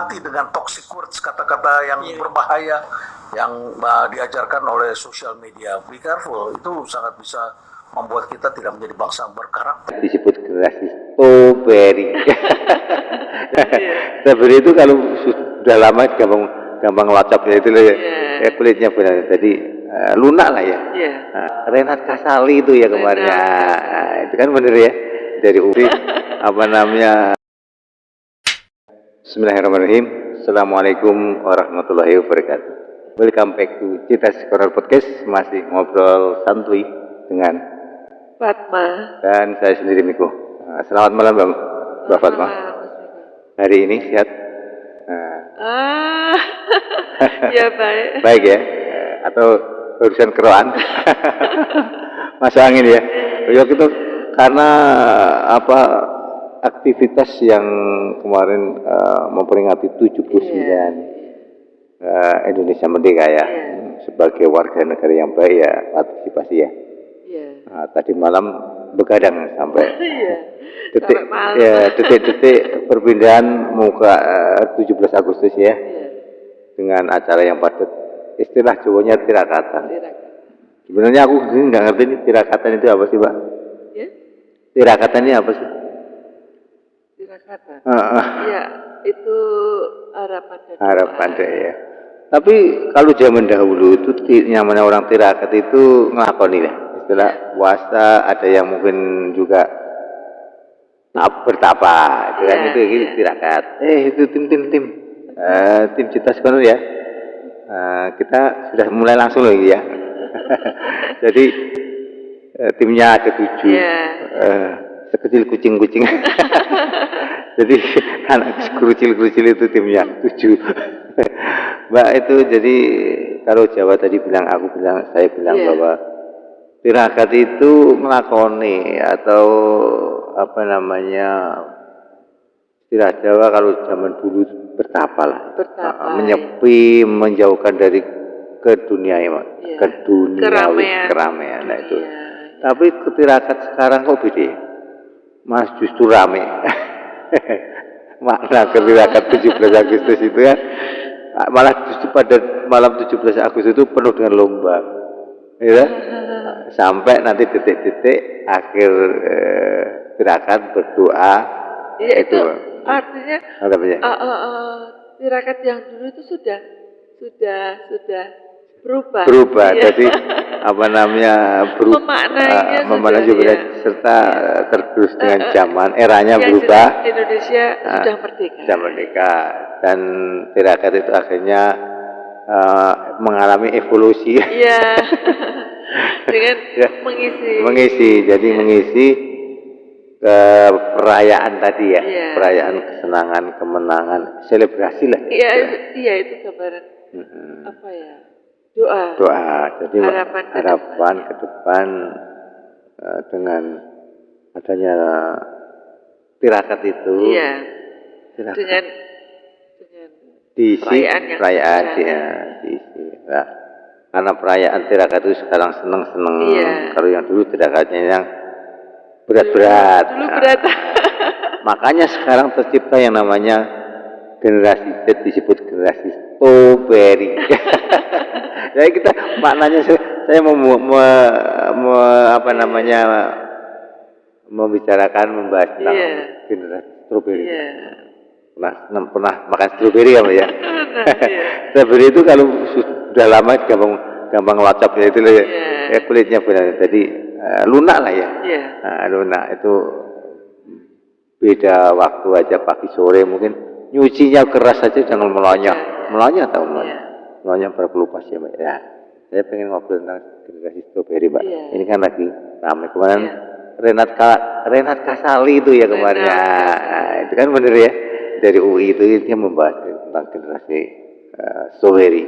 hati-hati dengan toxic words, kata-kata yang berbahaya yang diajarkan oleh sosial media. Be careful, itu sangat bisa membuat kita tidak menjadi bangsa yang berkarakter. Disebut generasi strawberry. Strawberry itu kalau sudah lama gampang locok ya, itu ya kulitnya benar. Jadi lunak lah ya. Renat Kasali itu ya kemarin. Itu kan bener ya, dari UPI. Apa namanya? Bismillahirrahmanirrahim. Assalamualaikum warahmatullahi wabarakatuh. Welcome back to Citas Corner Podcast. Masih ngobrol santuy dengan Fatma dan saya sendiri Miko. Selamat malam Mbak Fatma. Hari ini sehat? Ya baik. Baik ya? Atau urusan keroan? Masuk angin ya? Waktu itu karena apa aktivitas yang kemarin memperingati 79 Indonesia Merdeka ya. Sebagai warga negara yang baik ya partisipasi ya. Tadi malam begadang sampai detik perpindahan muka 17 Agustus ya, dengan acara yang padat, istilah Jawanya tirakatan. Sebenarnya aku nggak ngerti ini tirakatan itu apa sih, Pak? Tirakatan ini apa sih? Tirakatan. Ya, itu harapan ya. Tapi kalau zaman dahulu itu namanya orang tirakat itu ngelakoni lah. Istilah puasa, ada yang mungkin juga bertapa, itu kan itu tirakat. Itu tim Citas Corner ya. Kita sudah mulai langsung lagi ya. Jadi timnya ada 7, sekecil kucing-kucing. Jadi anak kerucil-kerucil itu timnya 7. Mbak itu jadi kalau Jawa tadi saya bilang bahwa tirakat itu melakoni atau apa namanya, istilah Jawa kalau zaman dulu bertapa lah, menyepi, menjauhkan dari keramaian. Nah itu. Tapi tirakat sekarang kok beda, Mas, justru rame. Makna tirakat 17 Agustus itu ya, malah justru pada malam 17 Agustus itu penuh dengan lomba, ya. Sampai nanti detik-detik akhir tirakat berdoa. Itu artinya tirakat yang dulu itu sudah berubah. Jadi apa namanya, memaknai juga serta tergerus dengan zaman, eranya berubah. Indonesia sudah merdeka dan tirakat itu akhirnya mengalami evolusi. Dengan mengisi ke perayaan tadi ya, perayaan kesenangan, kemenangan, selebrasi lah. Iya itu gambaran apa ya? Doa. Jadi harapan ke depan dengan adanya tirakat itu. Dengan diisi perayaan ya, diisi. Nah, karena perayaan tirakat itu sekarang seneng-seneng. Kalau yang dulu tirakatnya yang berat-berat. Makanya sekarang tercipta yang namanya generasi Z, disebut generasi strawberry. Jadi kita maknanya saya membahas tentang generasi strawberry. Pernah makan strawberry ya? Strawberry itu kalau sudah lama gampang locok ya, itu ya kulitnya benar. Jadi lunak lah ya. Lunak itu beda waktu aja, pagi sore mungkin nyucinya keras saja, jangan melonyak berkelupas ya, Mbak. Ya, saya pengen ngobrol tentang generasi strawberry, Mbak. Ini kan lagi ramai kemarin. Renat Kasali itu ya kemarin. Itu kan bener ya, dari UI itu dia membahas tentang generasi strawberry.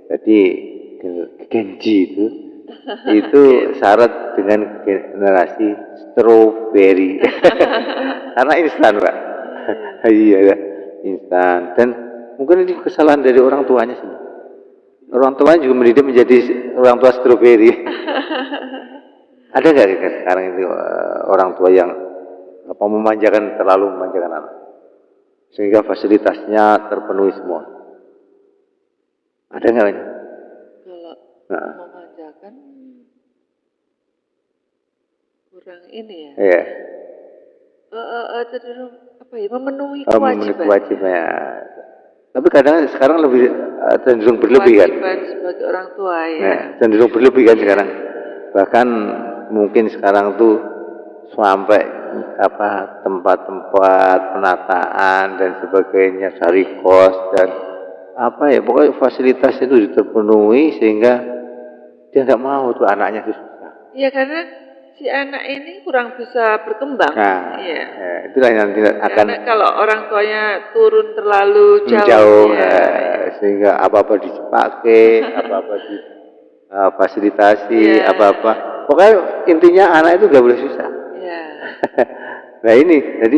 Jadi Genji itu syarat dengan generasi strawberry. Karena instan, Pak. Iya, instan. Dan mungkin ini kesalahan dari orang tuanya sih. Orang tuanya juga mendidik menjadi orang tua strawberry. Ada nggak sekarang itu orang tua yang terlalu memanjakan anak? sehingga fasilitasnya terpenuhi semua. Ada nggak ini? Kalau memanjakan kurang ini ya. Iya. Cenderung apa ya, memenuhi Memenuhi kewajiban. kewajiban. Tapi kadang sekarang lebih cenderung berlebih kan. Kewajiban sebagai orang tua ya. Nah, cenderung berlebih kan sekarang. Bahkan mungkin sekarang tuh sampai apa tempat-tempat penataan dan sebagainya, cari kos dan apa ya, pokoknya fasilitas itu terpenuhi sehingga dia nggak mau tuh anaknya susah. Iya, karena si anak ini kurang bisa berkembang. Nah, iya. Itulah yang nanti akan karena kalau orang tuanya turun terlalu jauh ya. Sehingga apa-apa dipakai, apa-apa fasilitasi, apa-apa. Pokoknya intinya anak itu nggak boleh susah. Iya. Nah ini, jadi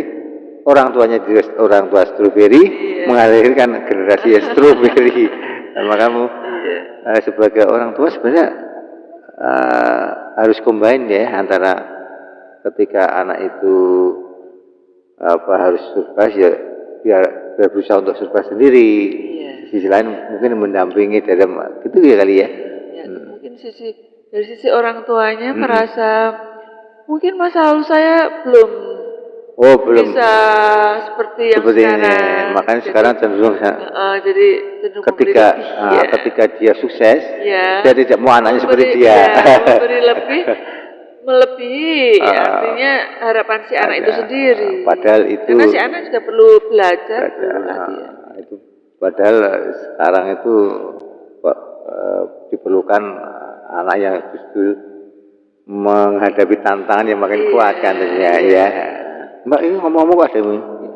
orang tuanya orang tua stroberi mengalirkan generasi stroberi. Sama kamu sebagai orang tua sebenarnya harus combine ya antara ketika anak itu harus survive ya biar berusaha untuk survive sendiri. Sisi lain mungkin mendampingi dalam gitu ya kali ya. Mungkin dari sisi orang tuanya merasa mungkin masa lalu saya belum bisa seperti yang sekarang. Makanya sekarang cenderung jadi cenderung ketika dia sukses, dia tidak mau anaknya seperti dia. Memberi melebihi artinya harapan si anak itu sendiri. Padahal itu karena si anak juga perlu belajar itu padahal sekarang itu diperlukan anak yang justru menghadapi tantangan yang makin kuat kan tentunya ya. Mbak ini ngomong-ngomong ada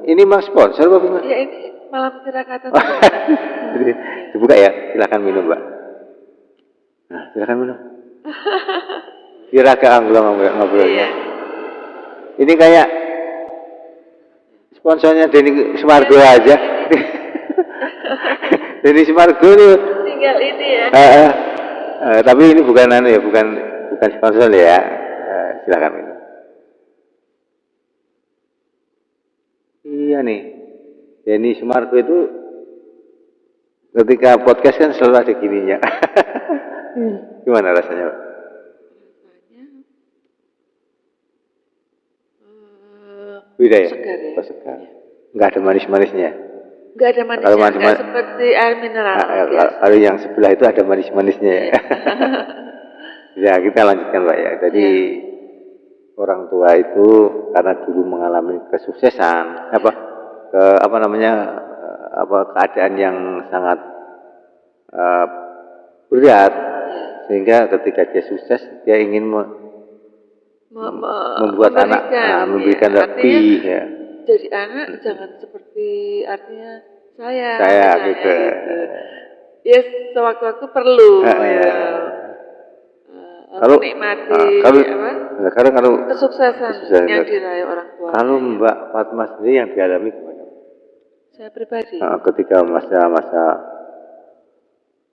ini Mas sponsor apa Mbak? Ya ini malam tirakatan. Jadi dibuka ya, silakan minum Mbak. Nah, silakan minum. Biar agak ngobrolnya. Ini kayak sponsornya Denny Sumargo aja. Denny Sumargo tuh tinggal ini ya. Tapi ini bukan bukan sponsor ya. Silakan minum. Iya nih, Denny Sumargo itu ketika podcast kan selalu ada gininya. Gimana rasanya Pak? Beda ya? Segar ya? Segar. Nggak ada manis-manisnya? Nggak ada manisnya, nggak seperti air mineral. Kalau yang sebelah itu ada manis-manisnya ya. Ya kita lanjutkan Pak ya. Jadi orang tua itu karena dulu mengalami kesuksesan, keadaan yang sangat berat, sehingga ketika dia sukses dia ingin membuat memberikan lebih ya. Jadi anak jangan seperti artinya saya gitu. Ya sewaktu-waktu perlu menikmati kalau kesuksesan yang diraih orang tua. Kalau Mbak Fatma sendiri yang dialami gimana? Saya pribadi. Ketika masa-masa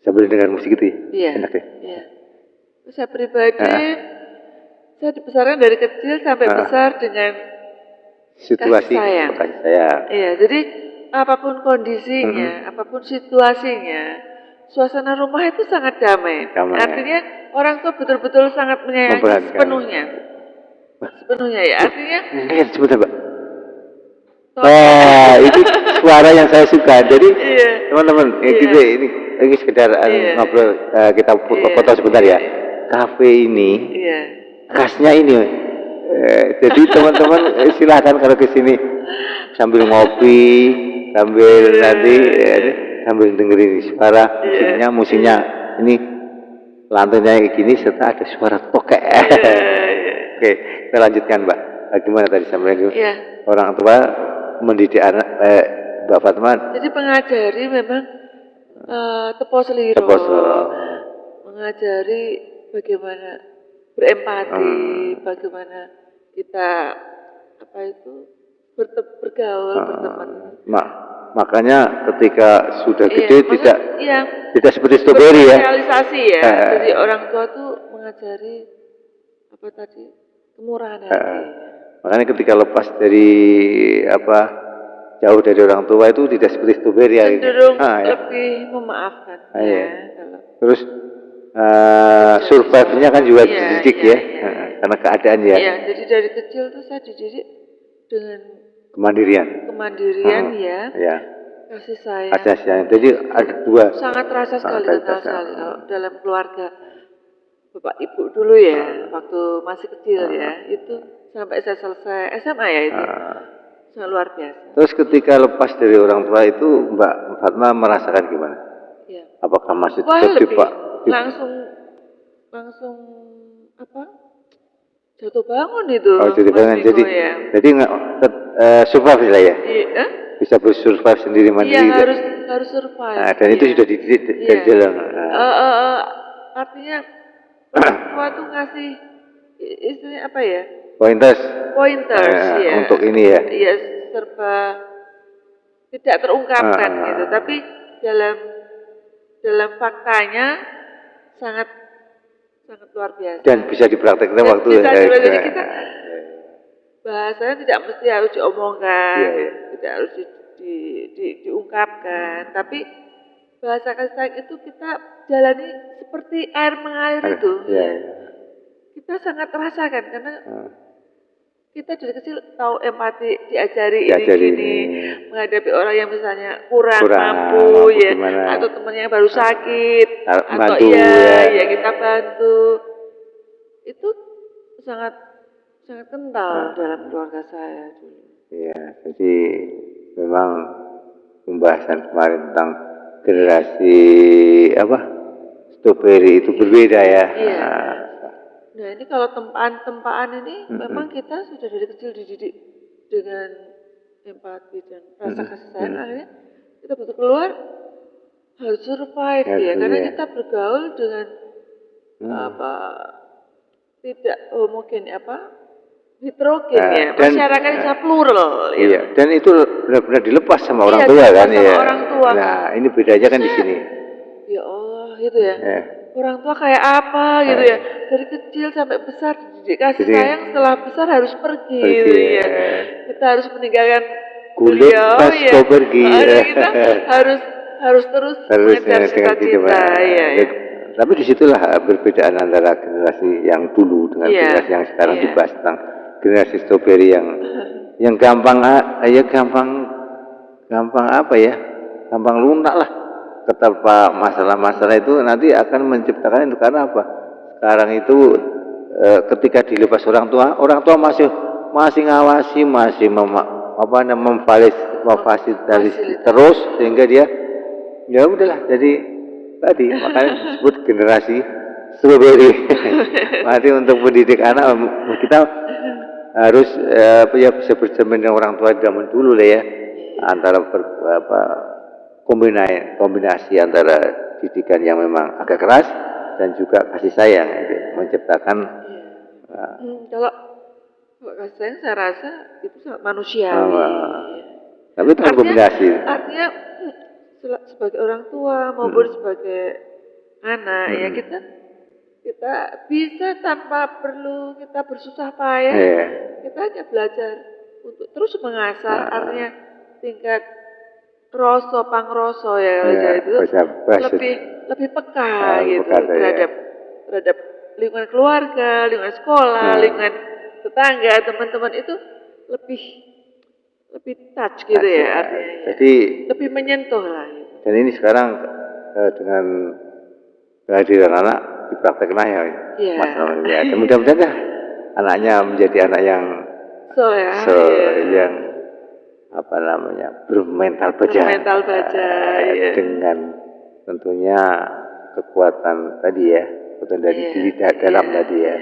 sambil dengar musik itu ya? Enak ya? Iya. Saya pribadi, saya dibesarkan dari kecil sampai besar dengan situasi kasih sayang. Iya, jadi apapun kondisinya, apapun situasinya, suasana rumah itu sangat damai. Artinya orang tua betul-betul sangat menyayangi sepenuhnya ya. Artinya. Sebentar Mbak. Itu suara yang saya suka. Jadi teman-teman, ini sekedar ngobrol, kita foto sebentar ya. Kafe ini, khasnya ini. Jadi teman-teman silahkan kalau ke sini sambil ngopi, sambil sambil dengerin suara musiknya ini lantainya kayak gini serta ada suara tokek. Oke, kita lanjutkan Mbak. Gimana tadi sampai orang tua mendidik anak Mbak Fatma? Jadi mengajari memang tepos liro, mengajari bagaimana berempati, bagaimana kita bergaul berteman. Makanya ketika sudah gede tidak seperti stroberi ya. Realisasi ya. Jadi orang tua tuh mengajari kemurahan hati. Makanya ketika lepas dari jauh dari orang tua itu tidak seperti strawberry ya. Cenderung lebih memaafkan. Iya. Kalau Terus survive-nya kan juga dididik ya, karena keadaan ya. Iya, jadi dari kecil tuh saya dididik dengan kemandirian ya. Kasih sayang. Kasih sayang. Jadi ada dua. Sangat terasa sekali, kental sekali kalau dalam keluarga bapak ibu dulu ya, waktu masih kecil ya, itu sampai saya selesai SMA ya itu. Sangat luar biasa. Terus ketika lepas dari orang tua itu Mbak Fatma merasakan gimana? Ya. Apakah masih tetap langsung apa? Jatuh bangun itu. Oh, jatuh bangun. Jadi nggak survive lah ya? Iya. Bisa bersurvive sendiri mandiri. Iya, harus survive. Nah, dan itu sudah dididik dari jalan. Artinya orang tua tuh ngasih istilahnya apa ya? Pointers ya. Untuk ini ya. Iya, serba tidak terungkapkan gitu. Tapi dalam faktanya sangat luar biasa. Dan bisa dipraktekkan waktu jadi kita bahasanya tidak mesti harus diomongkan, tidak harus diungkapkan, tapi bahasa kasih sayang itu kita jalani seperti air mengalir itu. Kita sangat rasakan karena kita dari kecil tahu empati, diajari ini menghadapi orang yang misalnya kurang mampu ya, atau temannya yang baru sakit, atau ya kita bantu. Itu sangat kental dalam keluarga saya dulu. Iya, jadi memang pembahasan kemarin tentang generasi strawberry itu berbeda ya. Iya. Nah ini kalau tempaan ini memang kita sudah dari kecil dididik dengan empati dan rasa kasih sayang, akhirnya kita begitu keluar harus survive karena kita bergaul dengan tidak homogen heterogen masyarakat bisa plural. Iya, dan itu benar-benar dilepas sama orang tua kan ya. Orang tua. Nah ini bedanya kan di sini. Ya Allah gitu ya. Orang tua kayak apa gitu ya, dari kecil sampai besar dididik kasih sayang, setelah besar harus pergi gitu ya. Kita harus meninggalkan beliau pergi. Kita harus terus mengejar cita-cita ya. Tapi disitulah perbedaan antara generasi yang dulu dengan generasi yang sekarang dibahas tentang generasi strawberry yang gampang lunak lah. Ketanpa masalah-masalah itu nanti akan menciptakan itu karena apa? Sekarang itu ketika dilepas orang tua masih ngawasi, masih memfasilitasi terus sehingga dia ya udahlah jadi tadi makanya disebut generasi strawberry. Berarti untuk mendidik anak kita harus bisa bercermin dengan orang tua zaman dulu lah ya, antara kombinasi antara didikan yang memang agak keras dan juga kasih sayang menciptakan. Kalau kasih sayang saya rasa itu sangat manusiawi. Tapi itu kan kombinasi. Artinya sebagai orang tua maupun sebagai anak ya kita bisa tanpa perlu kita bersusah payah, kita hanya belajar untuk terus mengasah. Artinya tingkat pangroso itu lebih peka gitu terhadap lingkungan keluarga, lingkungan sekolah, lingkungan tetangga, teman-teman itu lebih touch gitu ya artinya. Jadi lebih menyentuh lah. Gitu. Dan ini sekarang dengan kehadiran anak dipraktekkan ya Mas Romi ya. Dan mudah-mudahan anaknya menjadi anak yang yang bermental baja. Dengan tentunya kekuatan tadi ya, kekuatan dari diri dalam tadi ya.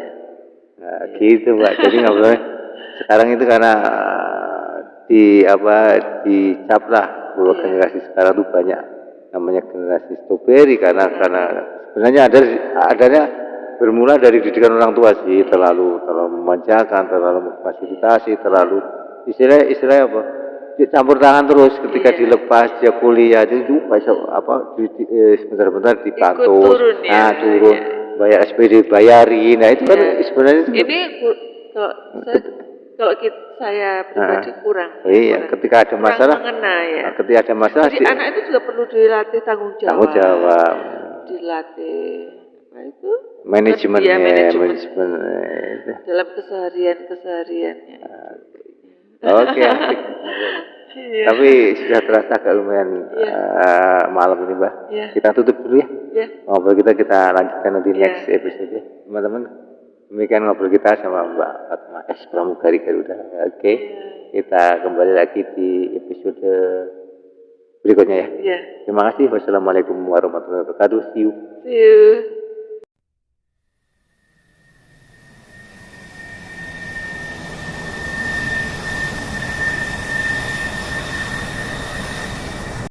Nah, gitu Mbak. Jadi nggak boleh sekarang itu karena dicap lah bahwa generasi sekarang itu banyak namanya generasi strawberry karena sebenarnya adanya bermula dari didikan orang tua sih, terlalu memanjakan, terlalu memfasilitasi, terlalu istilah apa? Campur tangan terus ketika dilepas dia kuliah itu sebentar dipantau, turun bayar SPD bayarin, nah itu kan sebenarnya ini kalau saya kalau saya pribadi kurang. Iya, ketika ada masalah, mengena, ya. Ketika ada masalah, jadi anak itu juga perlu dilatih tanggung jawab. Dilatih apa itu? Manajemennya, manajemen. Dalam kesehariannya. Oke. Iya. Tapi sudah terasa agak lumayan malam ini, Mbak. Iya. Kita tutup dulu ya. Iya. Ngobrol kita lanjutkan nanti next episode ya. Teman-teman, demikian ngobrol kita sama Mbak Fatma S. Pramugari Garuda. Oke. Kita kembali lagi di episode berikutnya ya. Iya. Terima kasih. Wassalamualaikum warahmatullahi wabarakatuh. See you. See you.